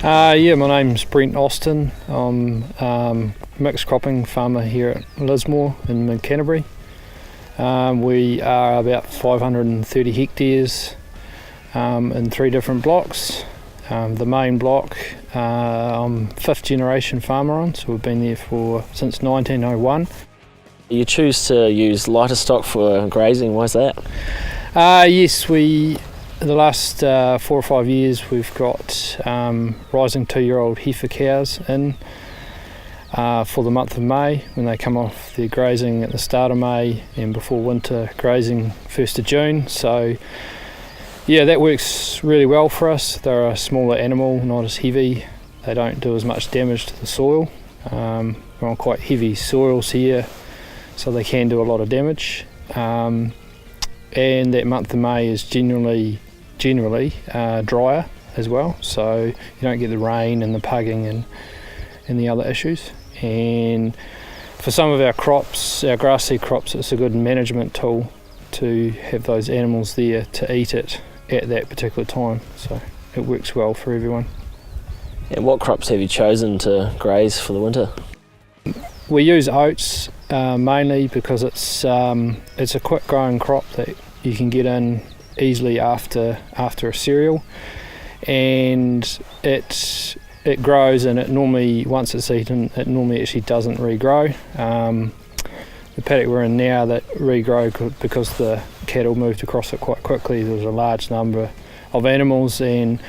Yeah, my name's Brent Austin. I'm mixed cropping farmer here at Lismore in mid-Canterbury. We are about 530 hectares in 3 different blocks. The main block I'm 5th generation farmer on, so we've been there since 1901. You choose to use lighter stock for grazing, why is that? Yes, the last 4 or 5 years we've got rising 2-year-old heifer cows in for the month of May, when they come off their grazing at the start of May and before winter grazing 1st of June. So yeah, that works really well for us. They're a smaller animal, not as heavy. They don't do as much damage to the soil. We're on quite heavy soils here, so they can do a lot of damage. And that month of May is generally drier as well, so you don't get the rain and the pugging and the other issues. And for some of our crops, our grass seed crops, it's a good management tool to have those animals there to eat it at that particular time, so it works well for everyone. And what crops have you chosen to graze for the winter? We use oats mainly because it's a quick growing crop that you can get in easily after a cereal, and it grows, and it normally, once it's eaten, it normally actually doesn't regrow. The paddock we're in now, that regrow because the cattle moved across it quite quickly. There was a large number of animals and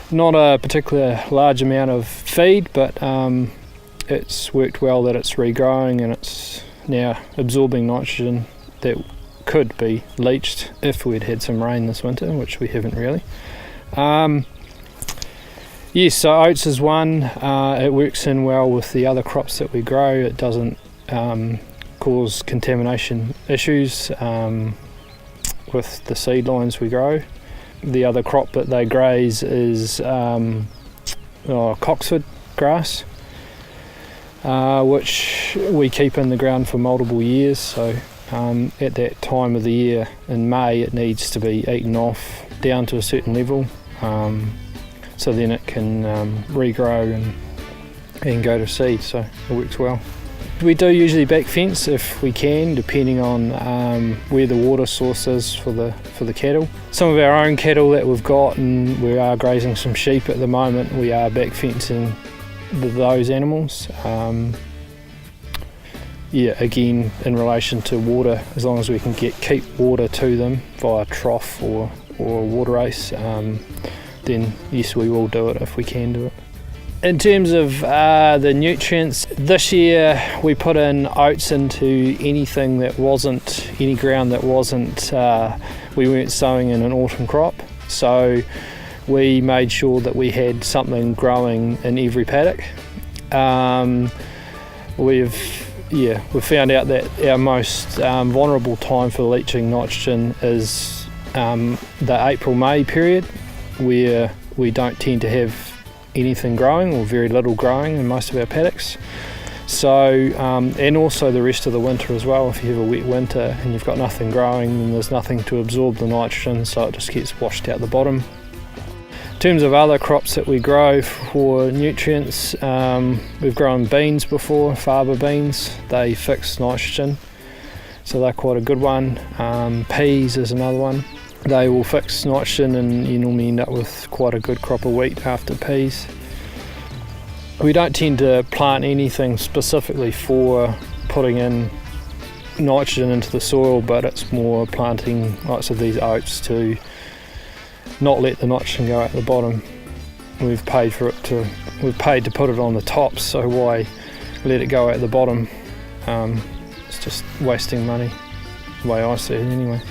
not a particular large amount of feed, but it's worked well that it's regrowing and it's now absorbing nitrogen that could be leached if we'd had some rain this winter, which we haven't really. Yes, so oats is one. It works in well with the other crops that we grow. It doesn't cause contamination issues with the seed lines we grow. The other crop that they graze is coxsfoot grass, which we keep in the ground for multiple years. So at that time of the year in May, it needs to be eaten off down to a certain level, so then it can regrow and go to seed, so it works well. We do usually back fence if we can, depending on where the water source is for the cattle. Some of our own cattle that we've got, and we are grazing some sheep at the moment, we are back fencing those animals. Yeah, again, in relation to water, as long as we can keep water to them via trough or water race, then yes, we will do it if we can do it. In terms of the nutrients, this year we put in oats into anything that wasn't, any ground that wasn't, we weren't sowing in an autumn crop. So we made sure that we had something growing in every paddock. We've found out that our most vulnerable time for leaching nitrogen is the April-May period, where we don't tend to have anything growing or very little growing in most of our paddocks. So, and also the rest of the winter as well. If you have a wet winter and you've got nothing growing, then there's nothing to absorb the nitrogen, so it just gets washed out the bottom. In terms of other crops that we grow for nutrients, we've grown beans before, faba beans. They fix nitrogen, so they're quite a good one. Peas is another one. They will fix nitrogen, and you normally end up with quite a good crop of wheat after peas. We don't tend to plant anything specifically for putting in nitrogen into the soil, but it's more planting lots of these oats to not let the nitrogen go out the bottom. We've paid to put it on the top, so why let it go out the bottom? It's just wasting money, the way I see it anyway.